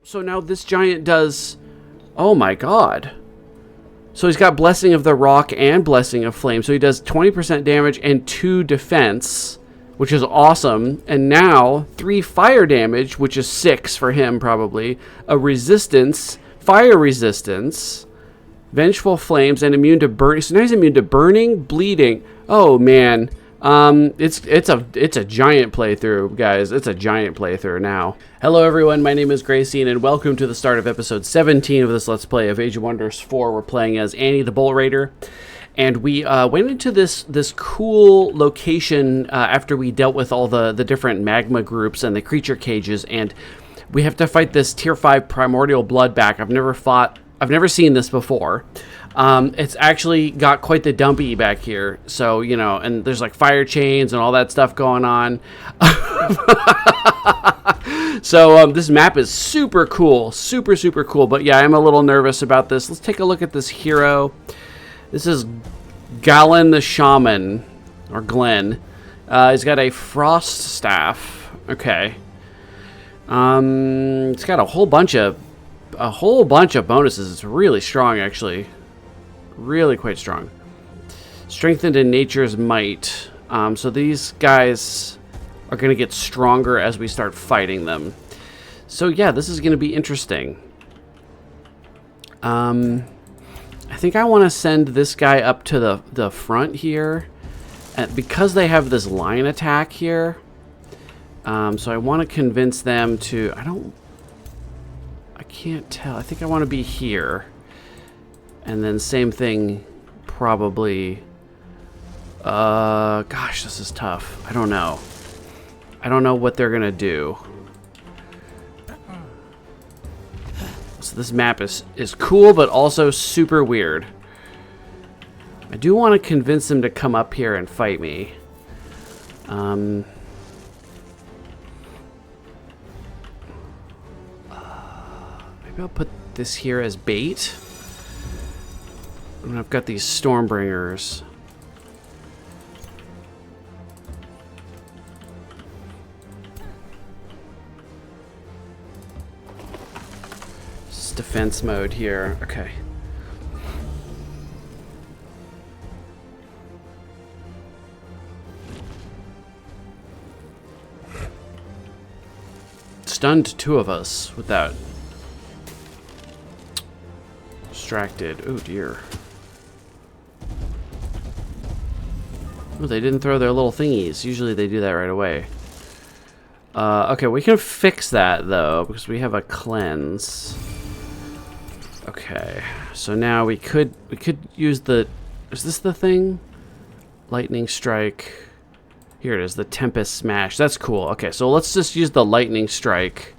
So now this giant does... Oh my god. So he's got Blessing of the Rock and Blessing of Flame. So he does 20% damage and 2 defense, which is awesome. And now 3 fire damage, which is 6 for him probably. A resistance, fire resistance, Vengeful Flames, and immune to burning. So now he's immune to burning, bleeding. Oh man. It's a giant playthrough, guys. It's a giant playthrough now. Hello everyone, my name is Grayson, and welcome to the start of episode 17 of this Let's Play of Age of Wonders 4. We're playing as Annie the Bolt Raider, and we went into this cool location after we dealt with all the different magma groups and the creature cages, and we have to fight this tier 5 primordial bloodback. I've never seen this before. It's actually got quite the dumpy back here. So, you know, and there's like fire chains and all that stuff going on. So, this map is super cool. Super, super cool. But yeah, I'm a little nervous about this. Let's take a look at this hero. This is Galen the Shaman, or Glenn. He's got a frost staff. Okay. It's got a whole bunch of bonuses. It's really strong, actually. Really quite strong. Strengthened in nature's might. So these guys are going to get stronger as we start fighting them. So yeah, this is going to be interesting. I think I want to send this guy up to the front here. And because they have this line attack here. So I want to convince them to... I can't tell. I think I want to be here. And then same thing, probably... gosh, this is tough. I don't know. I don't know what they're gonna do. So this map is cool, but also super weird. I do want to convince them to come up here and fight me. Maybe I'll put this here as bait. And I've got these Stormbringers. It's defense mode here. Okay. Stunned 2 of us with that. Distracted. Oh dear. Oh, they didn't throw their little thingies. Usually they do that right away. Okay, we can fix that though, because we have a cleanse. Okay, so now we could use the... Is this the thing? Lightning Strike. Here it is, the Tempest Smash. That's cool. Okay, so let's just use the Lightning Strike.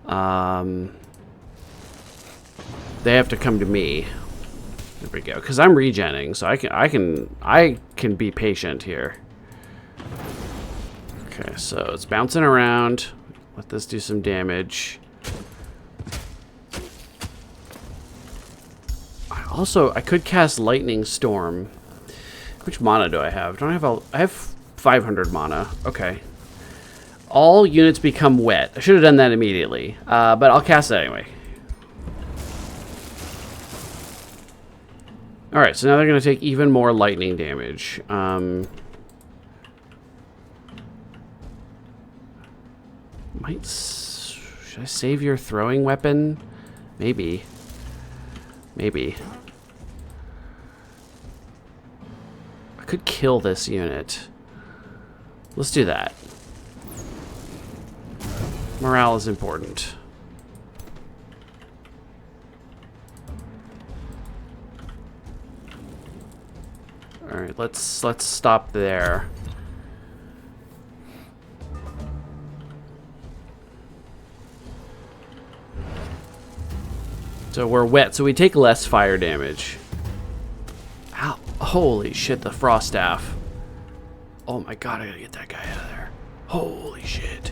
They have to come to me. There we go. Because I'm regenning, so I can be patient here. Okay, so it's bouncing around. Let this do some damage. I could cast Lightning Storm. Which mana do I have? I have 500 mana. Okay. All units become wet. I should have done that immediately. But I'll cast it anyway. Alright, so now they're going to take even more lightning damage. Should I save your throwing weapon? Maybe. Maybe. I could kill this unit. Let's do that. Morale is important. All right, let's stop there. So we're wet, so we take less fire damage. Ow! Holy shit! The frost staff. Oh my god! I gotta get that guy out of there. Holy shit!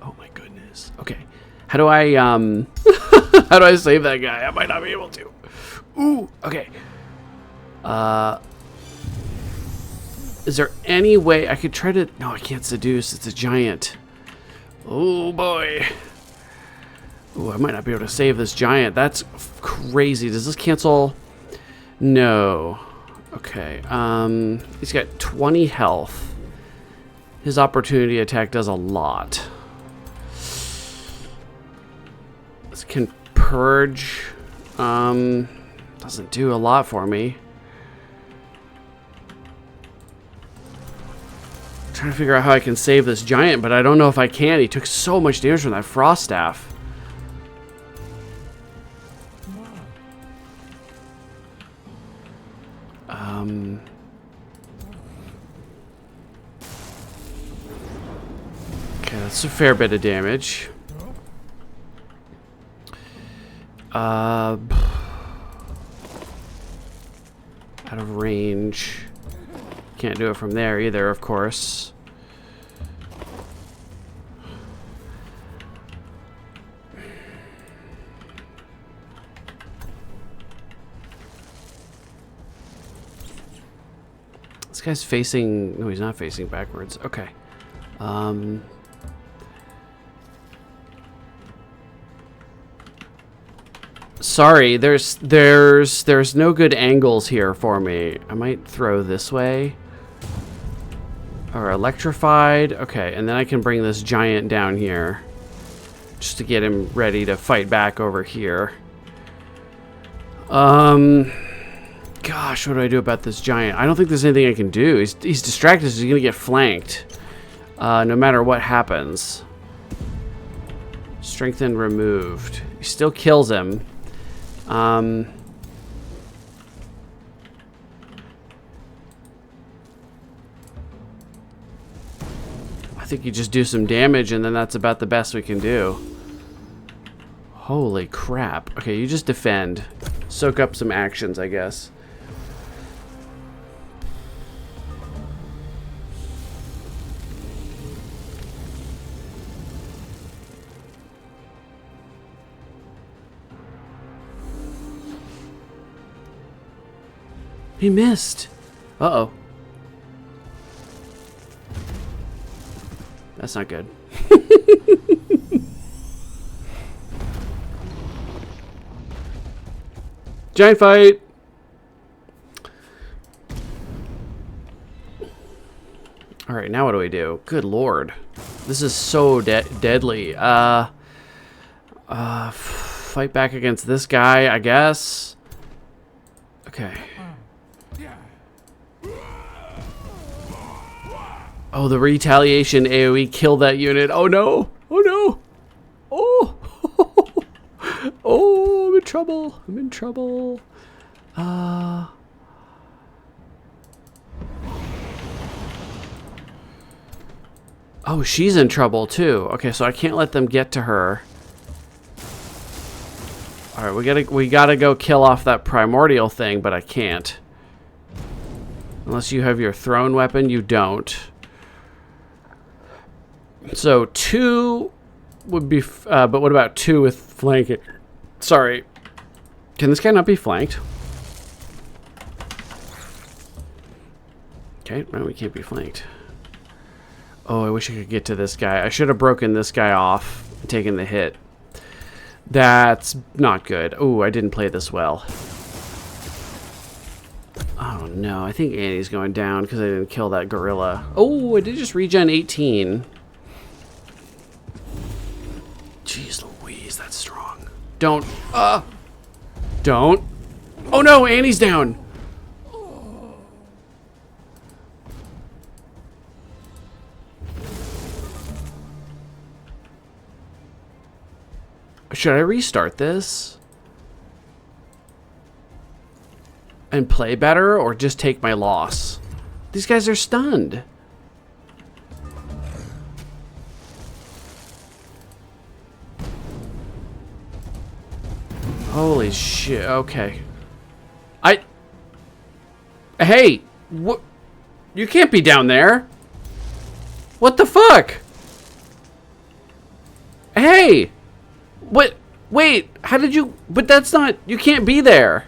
Oh my goodness. Okay, how do I how do I save that guy? I might not be able to. Ooh, okay. Is there any way I could try to... No, I can't seduce. It's a giant. Oh boy. Ooh, I might not be able to save this giant. That's crazy. Does this cancel? No. Okay. He's got 20 health. His opportunity attack does a lot. This can purge. Doesn't do a lot for me. I'm trying to figure out how I can save this giant, but I don't know if I can. He took so much damage from that frost staff. Okay, that's a fair bit of damage. Out of range. Can't do it from there either, of course. This guy's facing... No, he's not facing backwards. Okay. Sorry, there's no good angles here for me. I might throw this way. Or electrified. Okay, and then I can bring this giant down here. Just to get him ready to fight back over here. Gosh, what do I do about this giant? I don't think there's anything I can do. He's distracted, so he's gonna get flanked. No matter what happens. Strengthen removed. He still kills him. I think you just do some damage and then that's about the best we can do. Holy crap. Okay, you just defend. Soak up some actions, I guess. He missed. Uh-oh. That's not good. Giant fight. All right, now what do we do? Good lord. This is so deadly. Fight back against this guy, I guess. Okay. Oh, the retaliation AoE killed that unit. Oh no! Oh no! Oh! Oh, I'm in trouble. I'm in trouble. Oh, she's in trouble too. Okay, so I can't let them get to her. All right, we gotta go kill off that primordial thing, but I can't. Unless you have your thrown weapon, you don't. So 2 would be, but what about 2 with flanking? Sorry. Can this guy not be flanked? Okay, no, we can't be flanked. Oh, I wish I could get to this guy. I should have broken this guy off and taken the hit. That's not good. Oh, I didn't play this well. Oh no, I think Annie's going down because I didn't kill that gorilla. Oh, I did just regen 18. Jeez Louise, that's strong. Don't. Don't. Oh no, Annie's down. Should I restart this? And play better, or just take my loss? These guys are stunned. Holy shit, okay. Hey! What? You can't be down there! What the fuck? Hey! What? Wait, how did you... But that's not... You can't be there.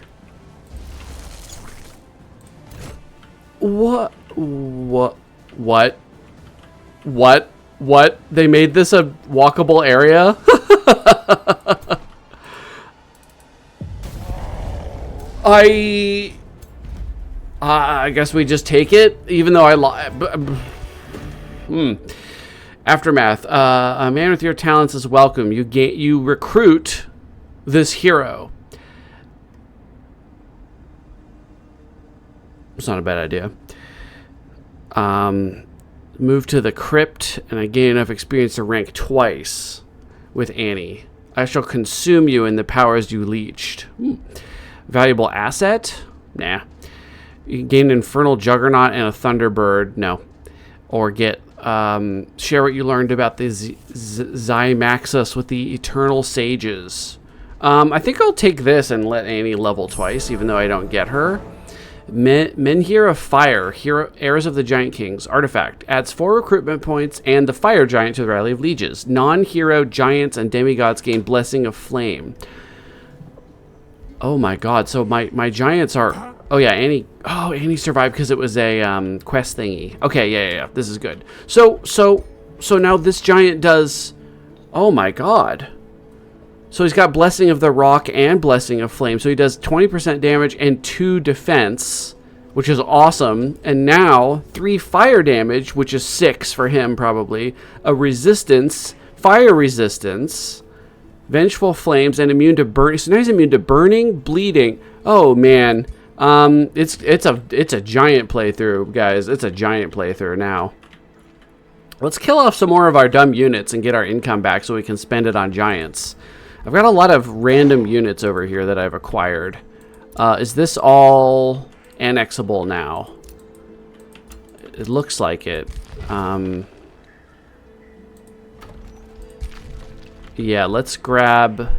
What? What? What? What? What? They made this a walkable area? I guess we just take it, even though Aftermath. A man with your talents is welcome. You recruit this hero. It's not a bad idea. Move to the crypt, and I gain enough experience to rank twice with Annie. I shall consume you in the powers you leached. Valuable asset? Nah. You can gain an Infernal Juggernaut and a Thunderbird. No. Or get, share what you learned about the Zymaxus with the Eternal Sages. I think I'll take this and let Annie level twice, even though I don't get her. Menhir of Fire, Heirs of the Giant Kings, artifact. Adds 4 recruitment points and the Fire Giant to the Rally of Lieges. Non-hero giants and demigods gain Blessing of Flame. Oh my god, so my giants are... Oh yeah, Annie survived because it was a quest thingy. Okay, yeah, this is good. So now this giant does... Oh my god. So he's got Blessing of the Rock and Blessing of Flame. So he does 20% damage and 2 defense, which is awesome. And now 3 fire damage, which is 6 for him probably. A resistance, fire resistance, Vengeful Flames, and immune to burning. So now he's immune to burning, bleeding. Oh man, it's a giant playthrough, guys. It's a giant playthrough now. Let's kill off some more of our dumb units and get our income back so we can spend it on giants. I've got a lot of random units over here that I've acquired. Is this all annexable now? It looks like it. Yeah, let's grab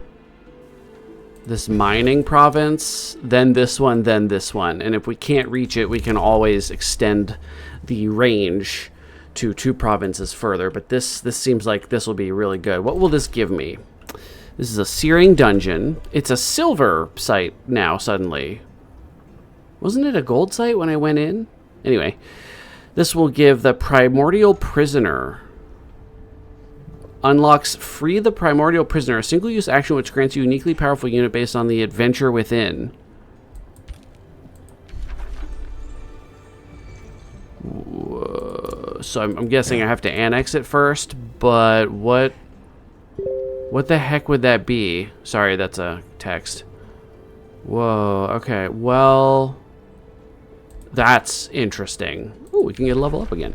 this mining province, then this one, then this one. And if we can't reach it, we can always extend the range to 2 provinces further. But this seems like this will be really good. What will this give me? This is a Searing Dungeon. It's a silver site now, suddenly. Wasn't it a gold site when I went in? Anyway, this will give the Primordial Prisoner. Unlocks Free the Primordial Prisoner, a single-use action which grants you a uniquely powerful unit based on the adventure within. So I'm guessing I have to annex it first, but what the heck would that be? Sorry, that's a text. Whoa, okay, well, that's interesting. Ooh, we can get a level up again.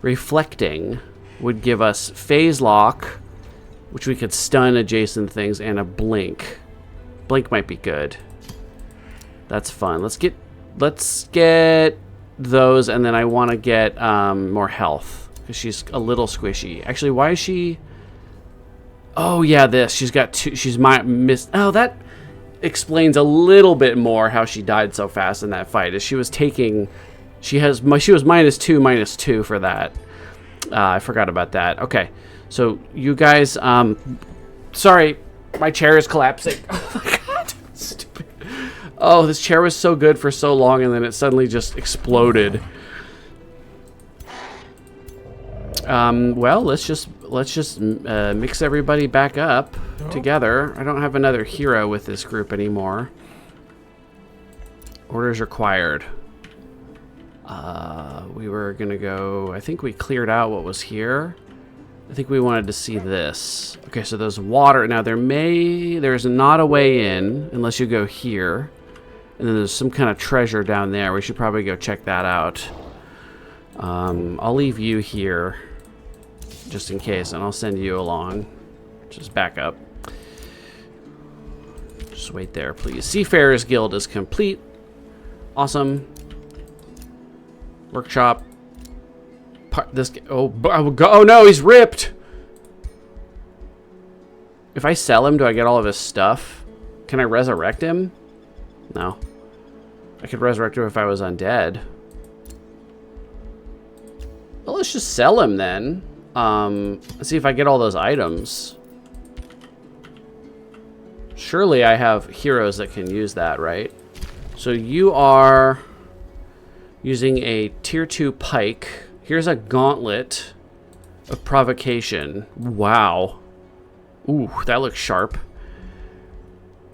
Reflecting would give us Phase Lock, which we could stun adjacent things, and a Blink. Blink might be good. That's fun. Let's get those, and then I want to get more health, because she's a little squishy. Actually, why is she... Oh yeah, this. She's got 2. She's missed. Oh, that explains a little bit more how she died so fast in that fight. Is she was taking... She was -2 for that. I forgot about that. Okay, so you guys... sorry, my chair is collapsing. Oh my god, stupid. Oh, this chair was so good for so long, and then it suddenly just exploded. Well, let's just mix everybody back up together. I don't have another hero with this group anymore. Orders required. We were gonna go... I think we cleared out what was here. I think we wanted to see this. Okay, so there's water. Now there's not a way in unless you go here. And then there's some kind of treasure down there. We should probably go check that out. I'll leave you here just in case, and I'll send you along. Just back up. Just wait there, please. Seafarers Guild is complete. Awesome. Workshop. Oh no, he's ripped. If I sell him, do I get all of his stuff? Can I resurrect him? No. I could resurrect him if I was undead. Well, let's just sell him then. Let's see if I get all those items. Surely I have heroes that can use that, right? So you are using a tier 2 pike. Here's a gauntlet. of provocation. Wow. Ooh, that looks sharp.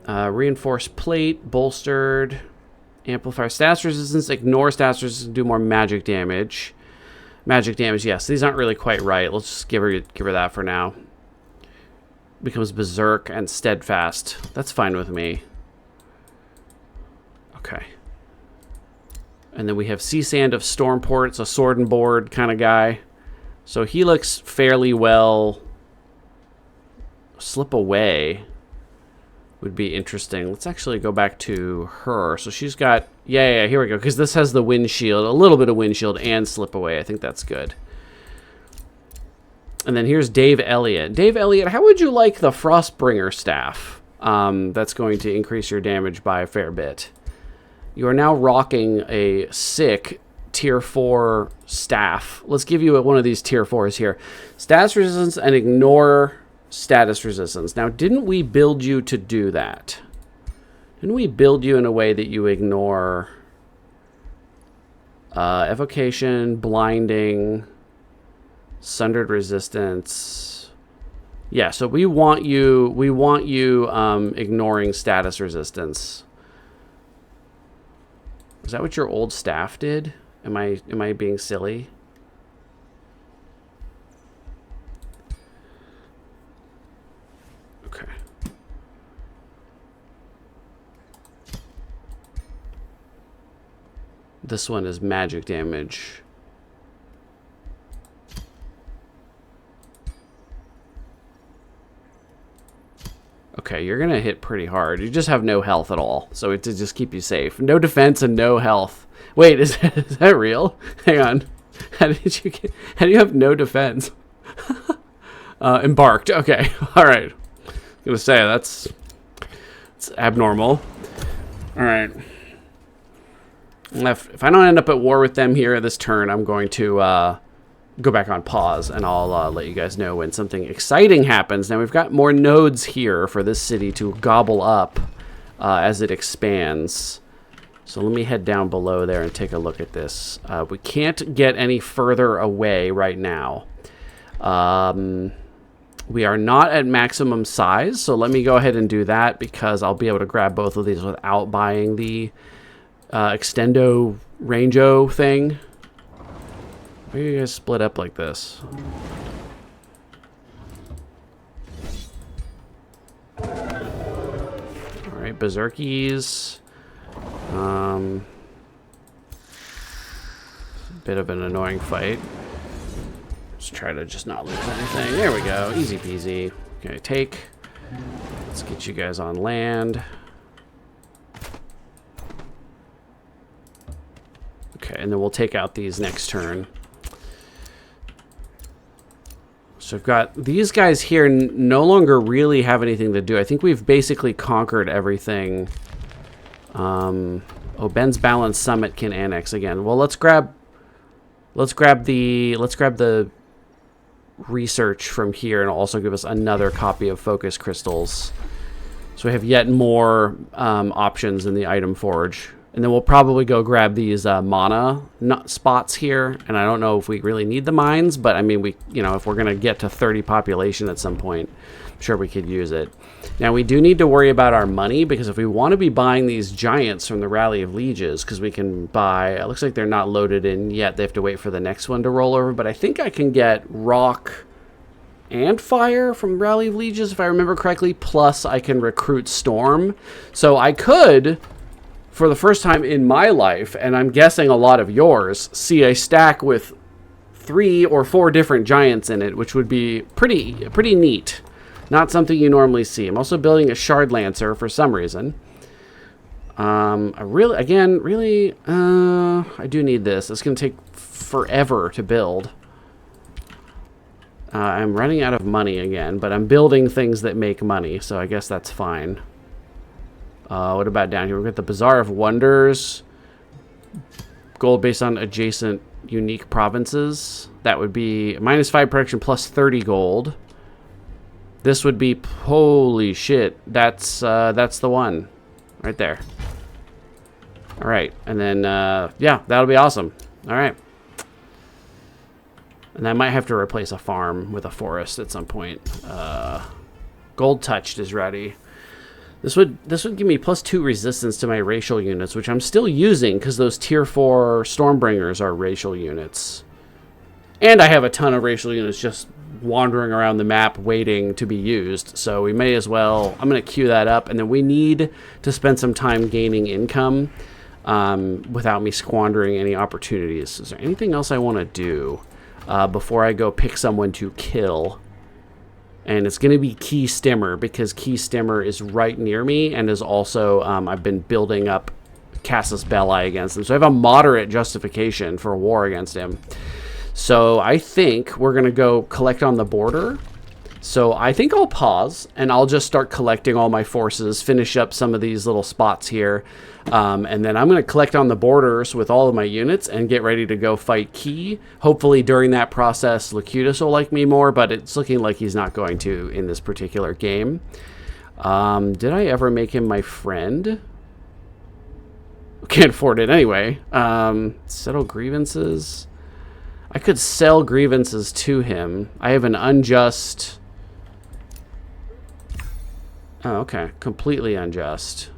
Reinforced plate, bolstered, amplifier, status resistance, ignore status resistance, do more magic damage. Magic damage, yes. These aren't really quite right. Let's just give her that for now. Becomes berserk and steadfast. That's fine with me. Okay. And then we have Sea Sand of Stormport. It's a sword and board kind of guy. So he looks fairly well. Slip away would be interesting. Let's actually go back to her. So she's got... Yeah, here we go. Because this has the windshield. A little bit of windshield and slip away. I think that's good. And then here's Dave Elliott. Dave Elliott, how would you like the Frostbringer staff? That's going to increase your damage by a fair bit. You are now rocking a sick tier 4 staff. Let's give you one of these tier 4s here. Status resistance and ignore status resistance. Now, didn't we build you to do that? Didn't we build you in a way that you ignore evocation, blinding, sundered resistance? Yeah, so we want you ignoring status resistance. Is that what your old staff did? Am I being silly? Okay. This one is magic damage. Okay, you're gonna hit pretty hard. You just have no health at all, so it to just keep you safe. No defense and no health. Wait, is that real? Hang on. How do you have no defense? Embarked. Okay, all right. I'm gonna say it's abnormal. All right. If I don't end up at war with them here this turn, I'm going to go back on pause, and I'll let you guys know when something exciting happens. Now, we've got more nodes here for this city to gobble up as it expands. So let me head down below there and take a look at this. We can't get any further away right now. We are not at maximum size, so let me go ahead and do that because I'll be able to grab both of these without buying the extendo rango thing. Why are you guys split up like this? Alright, berserkies. Bit of an annoying fight. Let's try to just not lose anything. There we go. Easy peasy. Okay, take. Let's get you guys on land. Okay, and then we'll take out these next turn. So I've got these guys here no longer really have anything to do. I think we've basically conquered everything. Oh, Ben's Balance Summit can annex again. Well, let's grab the research from here, and it'll also give us another copy of focus crystals. So we have yet more options in the item forge. And then we'll probably go grab these mana spots here. And I don't know if we really need the mines, but I mean, if we're going to get to 30 population at some point, I'm sure we could use it. Now, we do need to worry about our money, because if we want to be buying these giants from the Rally of Lieges, because we can buy, it looks like they're not loaded in yet. They have to wait for the next one to roll over. But I think I can get rock and fire from Rally of Lieges, if I remember correctly. Plus, I can recruit storm. So I could, for the first time in my life, and I'm guessing a lot of yours, see a stack with 3 or 4 different giants in it, which would be pretty neat. Not something you normally see. I'm also building a Shard Lancer for some reason. I do need this. It's going to take forever to build. I'm running out of money again, but I'm building things that make money, so I guess that's fine. What about down here? We've got the Bazaar of Wonders. Gold based on adjacent unique provinces. That would be -5 production plus 30 gold. This would be, holy shit, that's the one right there. All right, and then yeah, that'll be awesome. All right. And I might have to replace a farm with a forest at some point. Gold Touched is ready. This would give me +2 resistance to my racial units, which I'm still using because those tier 4 Stormbringers are racial units. And I have a ton of racial units just wandering around the map waiting to be used. So we may as well... I'm going to queue that up. And then we need to spend some time gaining income without me squandering any opportunities. Is there anything else I want to do before I go pick someone to kill? And it's going to be Key Stimmer, because Key Stimmer is right near me and is also, I've been building up Casus Belli against him. So I have a moderate justification for a war against him. So I think we're going to go collect on the border. So I think I'll pause and I'll just start collecting all my forces, finish up some of these little spots here. And then I'm going to collect on the borders with all of my units and get ready to go fight Key. Hopefully during that process, Locutus will like me more, but it's looking like he's not going to in this particular game. Did I ever make him my friend? Can't afford it anyway. Settle grievances. I could sell grievances to him. I have an unjust... Oh, okay. Completely unjust.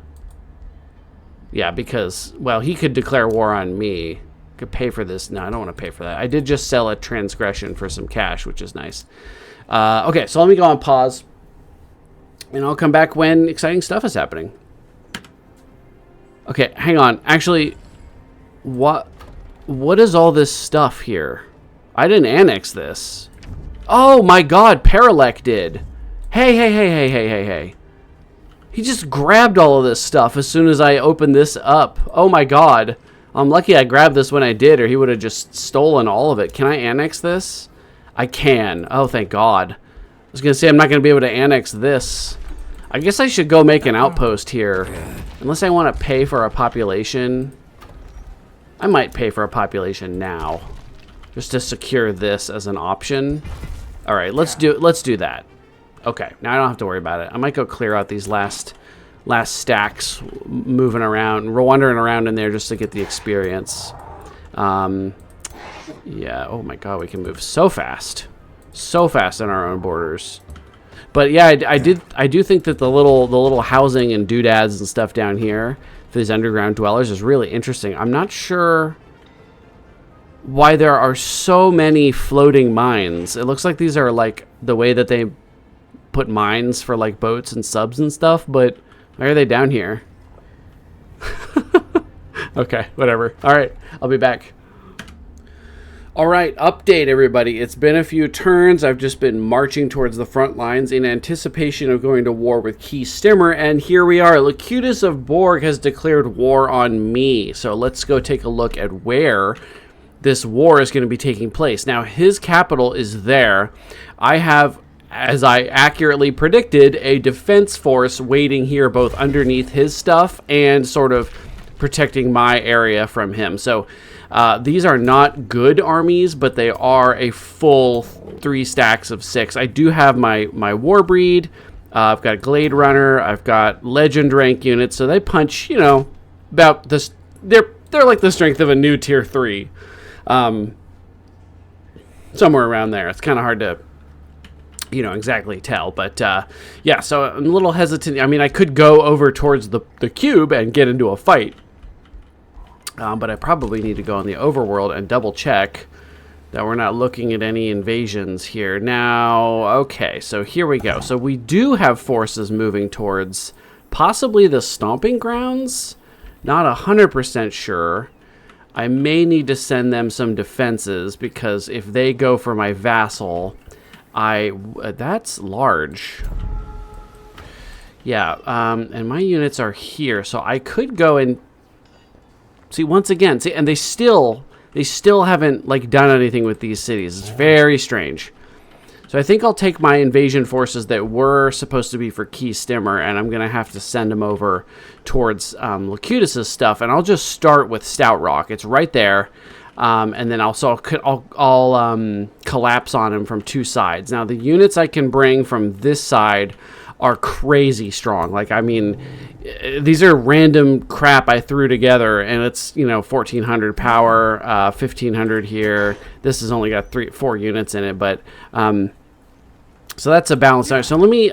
Yeah, because, well, he could declare war on me. Could pay for this. No, I don't want to pay for that. I did just sell a transgression for some cash, which is nice. Okay, so let me go on pause. And I'll come back when exciting stuff is happening. Okay, hang on. Actually, what is all this stuff here? I didn't annex this. Oh my god, Paralek did. Hey. He just grabbed all of this stuff as soon as I opened this up. Oh my god. I'm lucky I grabbed this when I did, or he would have just stolen all of it. Can I annex this? I can. Oh, thank god. I was going to say I'm not going to be able to annex this. I guess I should go make an outpost here. Unless I want to pay for a population. I might pay for a population now. Just to secure this as an option. Alright, let's do that. Okay, now I don't have to worry about it. I might go clear out these last stacks, moving around, wandering around in there just to get the experience. Yeah, oh my god, we can move so fast. So fast on our own borders. But yeah, I do think that the little housing and doodads and stuff down here for these underground dwellers is really interesting. I'm not sure why there are so many floating mines. It looks like these are like the way that they put mines for like boats and subs and stuff, but why are they down here? Okay, whatever. All right, I'll be back. All right, update everybody. It's been a few turns. I've just been marching towards the front lines in anticipation of going to war with Key Stimmer, and here we are. Locutus of Borg has declared war on me. So let's go take a look at where this war is going to be taking place. Now, his capital is there. I have, as I accurately predicted, a defense force waiting here both underneath his stuff and sort of protecting my area from him. So these are not good armies, but they are a full 3 stacks of 6. I do have my Warbreed. I've got Glade Runner. I've got Legend rank units. So they punch, you know, about this. They're like the strength of a new tier 3. Somewhere around there. It's kind of hard to, you know, exactly tell. But yeah, so I'm a little hesitant. I mean, I could go over towards the cube and get into a fight. But I probably need to go in the overworld and double check that we're not looking at any invasions here. Now, okay, so here we go. So we do have forces moving towards possibly the stomping grounds. Not 100% sure. I may need to send them some defenses because if they go for my vassal, that's large. Yeah, and my units are here, so I could go and see, once again, see, and they still haven't like done anything with these cities. It's very strange. So I think I'll take my invasion forces that were supposed to be for Key Stimmer, and I'm gonna have to send them over towards Locutus's stuff, and I'll just start with Stout Rock. It's right there, and then also I'll collapse on him from 2 sides. Now the units I can bring from this side are crazy strong. Like, I mean, these are random crap I threw together, and it's, you know, 1400 power, 1500 here. This has only got 4 units in it, but so that's a balance. So let me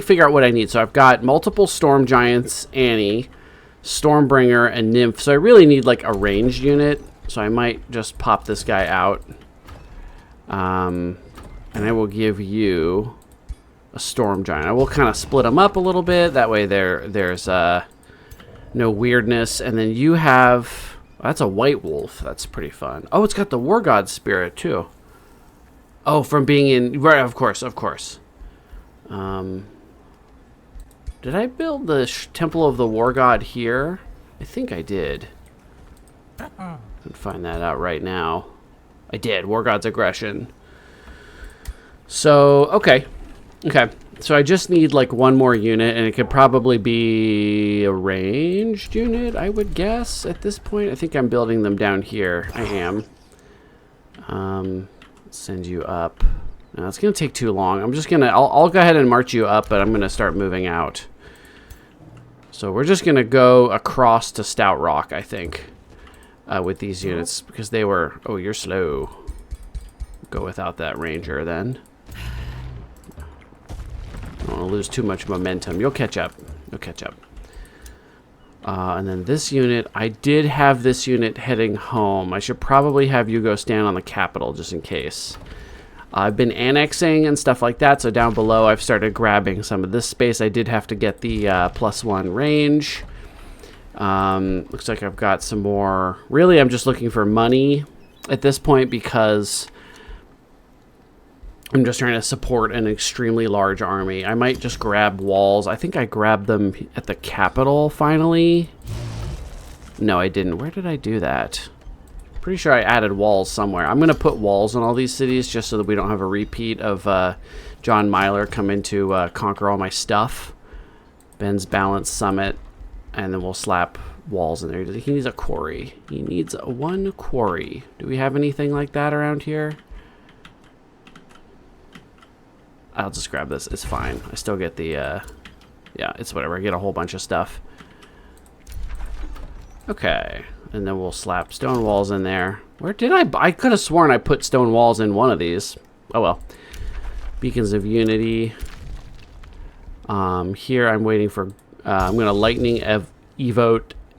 figure out what I need. So I've got multiple Storm Giants, Annie, Stormbringer, and Nymph. So I really need like a ranged unit. So I might just pop this guy out. And I will give you a Storm Giant. I will kind of split them up a little bit. That way there's no weirdness. And then you have... That's a White Wolf. That's pretty fun. Oh, it's got the War God Spirit too. Oh, from being in... Right, of course. Did I build the Temple of the War God here? I think I did. I can find that out right now. I did. War God's Aggression. So, okay. So I just need like one more unit, and it could probably be a ranged unit, I would guess, at this point. I think I'm building them down here. I am. Send you up. No, it's going to take too long. I'm just going to... I'll go ahead and march you up, but I'm going to start moving out. So we're just going to go across to Stout Rock, I think, with these units, because they were... Oh, you're slow. Go without that ranger, then. I don't want to lose too much momentum. You'll catch up. And then this unit, I did have this unit heading home. I should probably have you go stand on the capital just in case. I've been annexing and stuff like that, so down below I've started grabbing some of this space. I did have to get the +1 range. Looks like I've got some more. Really, I'm just looking for money at this point because I'm just trying to support an extremely large army. I might just grab walls. I think I grabbed them at the capital finally. No, I didn't. Where did I do that? Pretty sure I added walls somewhere. I'm going to put walls in all these cities just so that we don't have a repeat of John Myler coming to conquer all my stuff. Ben's Balance Summit. And then we'll slap walls in there. He needs a quarry. He needs one quarry. Do we have anything like that around here? I'll just grab this. It's fine. I still get the, yeah, it's whatever. I get a whole bunch of stuff. Okay. And then we'll slap stone walls in there. Where did I could have sworn I put stone walls in one of these. Oh, well. Beacons of Unity. Here I'm waiting for, I'm going to lightning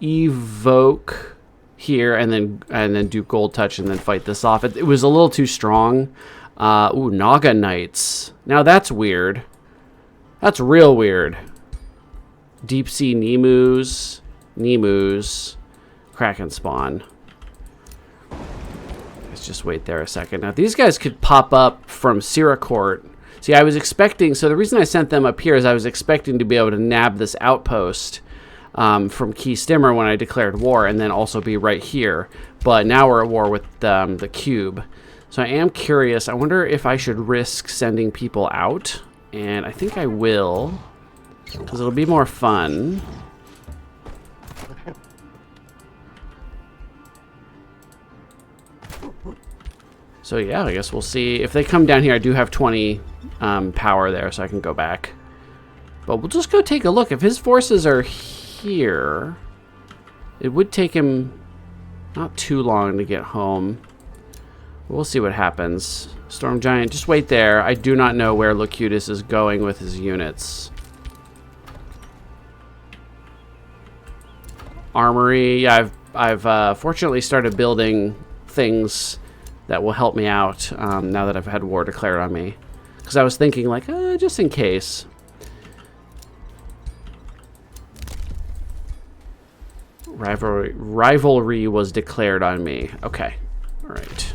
evoke here and then do gold touch and then fight this off. It was a little too strong. Ooh, Naga Knights. Now that's weird. That's real weird. Deep Sea Nemus. Kraken Spawn. Let's just wait there a second. Now these guys could pop up from Siracourt. See, I was expecting... So the reason I sent them up here is I was expecting to be able to nab this outpost from Key Stimmer when I declared war and then also be right here. But now we're at war with the cube. So I am curious. I wonder if I should risk sending people out. And I think I will. Because it'll be more fun. So yeah, I guess we'll see. If they come down here, I do have 20 power there, so I can go back. But we'll just go take a look. If his forces are here, it would take him not too long to get home. We'll see what happens. Storm Giant, just wait there. I do not know where Locutus is going with his units. Armory, yeah, I've fortunately started building things that will help me out now that I've had war declared on me. Because I was thinking, like, just in case. Rivalry was declared on me. Okay. All right.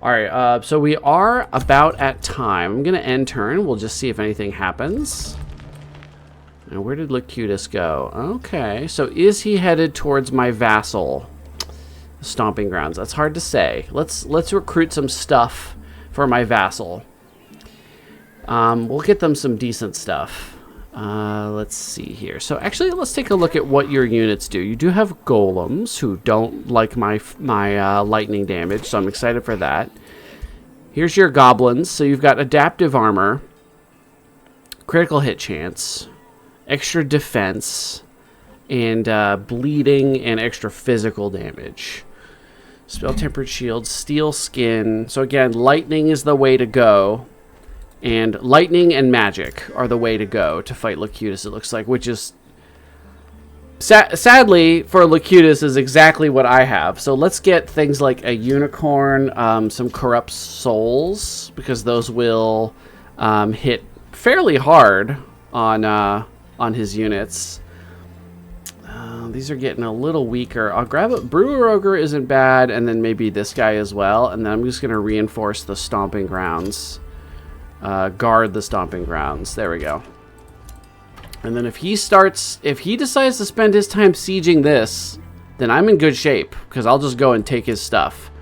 All right, so we are about at time. I'm going to end turn. We'll just see if anything happens. Now, where did Locutus go? Okay, so is he headed towards my vassal stomping grounds? That's hard to say. Let's recruit some stuff for my vassal. We'll get them some decent stuff. Let's see here. So actually, let's take a look at what your units do. You do have golems who don't like my lightning damage, so I'm excited for that. Here's your goblins. So you've got adaptive armor, critical hit chance, extra defense, and bleeding and extra physical damage. Spell tempered shield, steel skin. So again, lightning is the way to go. And lightning and magic are the way to go to fight Locutus, it looks like, which is sadly for Locutus is exactly what I have. So let's get things like a unicorn, some corrupt souls, because those will hit fairly hard on his units. These are getting a little weaker. I'll grab it. Brewer Ogre isn't bad, and then maybe this guy as well. And then I'm just going to reinforce the Stomping Grounds. Guard the Stomping Grounds. There we go. And then if he decides to spend his time sieging this, then I'm in good shape, because I'll just go and take his stuff.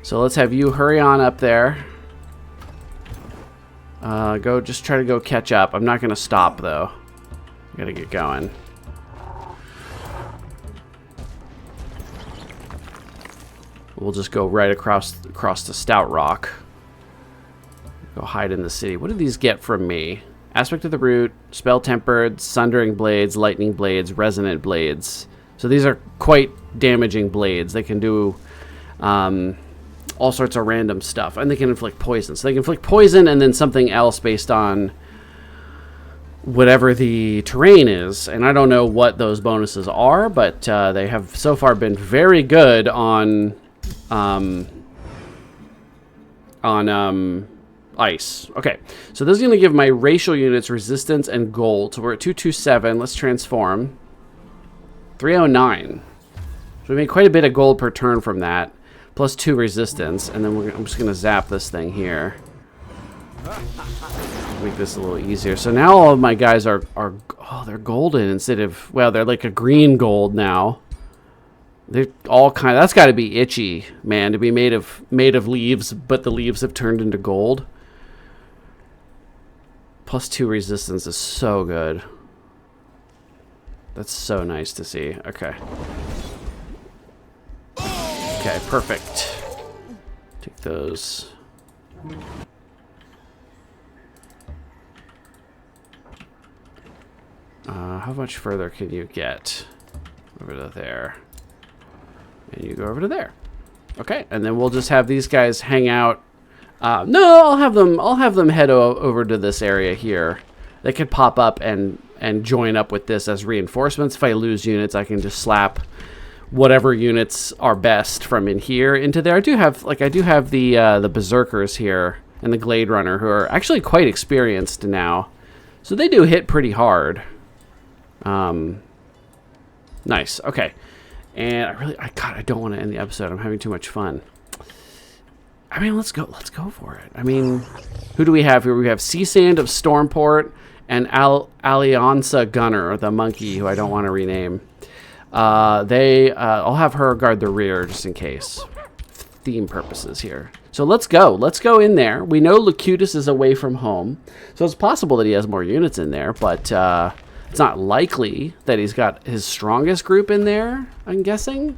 So let's have you hurry on up there. Just try to go catch up. I'm not going to stop, though. I gotta get going. We'll just go right across the Stout Rock. Go hide in the city. What do these get from me? Aspect of the Root, Spell Tempered, Sundering Blades, Lightning Blades, Resonant Blades. So these are quite damaging blades. They can do all sorts of random stuff. And they can inflict poison. So they can inflict poison and then something else based on whatever the terrain is. And I don't know what those bonuses are, but they have so far been very good on ice. Okay, so this is going to give my racial units resistance and gold. So we're at 227. Let's transform. 309. So we made quite a bit of gold per turn from that. Plus 2 resistance. And then I'm just going to zap this thing here. Make this a little easier. So now all of my guys are they're golden instead of, well, they're like a green gold now. They're all kind of, that's got to be itchy, man, to be made of leaves, but the leaves have turned into gold. Plus 2 resistance is so good. That's so nice to see. Okay. Okay, perfect. Take those. How much further can you get? Over to there. And you go over to there. Okay, and then we'll just have these guys hang out. No, I'll have them head over to this area here. They could pop up and join up with this as reinforcements. If I lose units, I can just slap whatever units are best from in here into there. I do have the Berserkers here and the Glade Runner, who are actually quite experienced now. So they do hit pretty hard. Nice. Okay. And I don't want to end the episode. I'm having too much fun. I mean, let's go for it. I mean, who do we have here? We have Seasand of Stormport and Alianza Gunner, the monkey, who I don't want to rename. I'll have her guard the rear just in case. Theme purposes here. So let's go. Let's go in there. We know Locutus is away from home, so it's possible that he has more units in there, but it's not likely that he's got his strongest group in there, I'm guessing.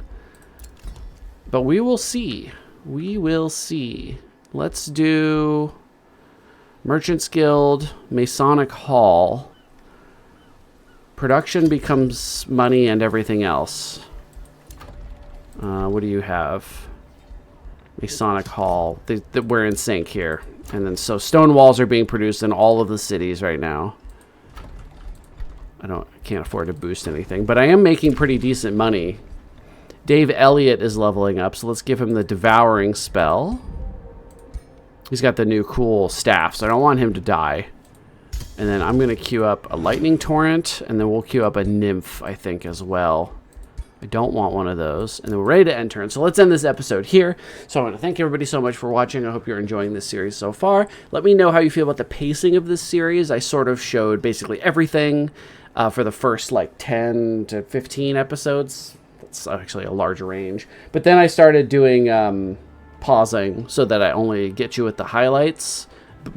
But we will see. We will see. Let's do Merchant's Guild, Masonic Hall. Production becomes money and everything else. What do you have? Masonic Hall. We're in sync here. And then so stone walls are being produced in all of the cities right now. I can't afford to boost anything, but I am making pretty decent money. Dave Elliott is leveling up, so let's give him the Devouring spell. He's got the new cool staff, so I don't want him to die. And then I'm going to queue up a Lightning Torrent, and then we'll queue up a Nymph, I think, as well. I don't want one of those. And then we're ready to end turn. So let's end this episode here. So I want to thank everybody so much for watching. I hope you're enjoying this series so far. Let me know how you feel about the pacing of this series. I sort of showed basically everything for the first like 10 to 15 episodes. That's actually a large range. But then I started doing pausing so that I only get you with the highlights.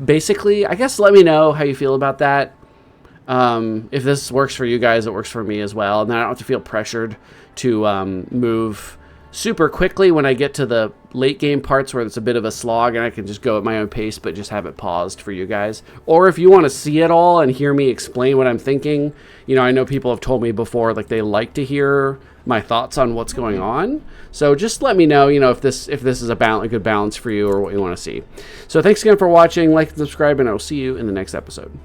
Basically, I guess let me know how you feel about that. If this works for you guys, it works for me as well. And then I don't have to feel pressured to move super quickly when I get to the late game parts where it's a bit of a slog and I can just go at my own pace, but just have it paused for you guys. Or if you want to see it all and hear me explain what I'm thinking, you know, I know people have told me before, like they like to hear my thoughts on what's going on. So just let me know, you know, if this is a good balance for you or what you want to see. So thanks again for watching, like and subscribe, and I'll see you in the next episode.